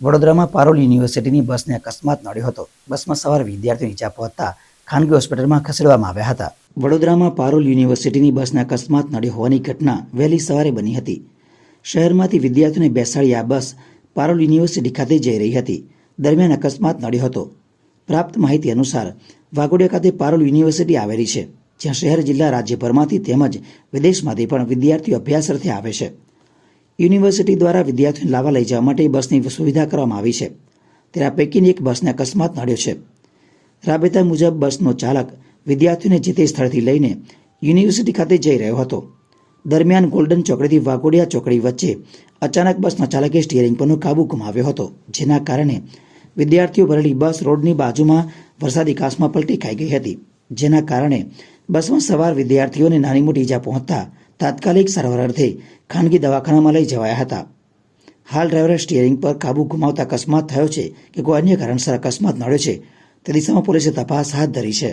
વડોદરામાં પારોલ યુનિવર્સિટીની બસને અકસ્માત નડ્યો હતો. બસમાં સવાર વિદ્યાર્થીઓ નીચા પહોંચતા ખાનગી હોસ્પિટલમાં ખસેડવામાં આવ્યા હતા. વડોદરામાં પારોલ યુનિવર્સિટીની બસને અકસ્માત નડ્યો હોવાની ઘટના વહેલી સવારે બની હતી. શહેરમાંથી વિદ્યાર્થીઓને બેસાડી આ બસ પારોલ યુનિવર્સિટી ખાતે જઈ રહી હતી. દરમિયાન અકસ્માત નડ્યો હતો. પ્રાપ્ત માહિતી અનુસાર વાઘોડિયા ખાતે પારોલ યુનિવર્સિટી આવેલી છે, જ્યાં શહેર જિલ્લા રાજ્યભરમાંથી તેમજ વિદેશમાંથી પણ વિદ્યાર્થીઓ અભ્યાસ અર્થે આવે છે. યુનિવર્સિટી દ્વારા વિદ્યાર્થીઓને લાવવા લઈ જવા માટે બસની સુવિધા કરવામાં આવી છે. ત્યારે આ પૈકીની એક બસને અકસ્માત નડ્યો છે. રાબેતા મુજબ બસનો ચાલક વિદ્યાર્થીઓને જે તે સ્થળથી લઈને યુનિવર્સિટી ખાતે જઈ રહ્યો હતો. દરમિયાન ગોલ્ડન ચોકડીથી વાઘોડિયા ચોકડી વચ્ચે અચાનક બસના ચાલકે સ્ટીયરિંગ પરનો કાબુ ગુમાવ્યો હતો, જેના કારણે વિદ્યાર્થીઓ ભરેલી બસ રોડની બાજુમાં વરસાદી કાસમાં પલટી ખાઈ ગઈ હતી. જેના કારણે બસમાં સવાર વિદ્યાર્થીઓને નાની મોટી ઈજા પહોંચતા તાત્કાલિક સારવાર અર્થે ખાનગી દવાખાનામાં લઈ જવાયા હતા. હાલ ડ્રાઈવરે સ્ટીયરિંગ પર કાબુ ગુમાવતા અકસ્માત થયો છે કે કોઈ અન્ય કારણસર અકસ્માત નડ્યો છે તે દિશામાં પોલીસે તપાસ હાથ ધરી છે.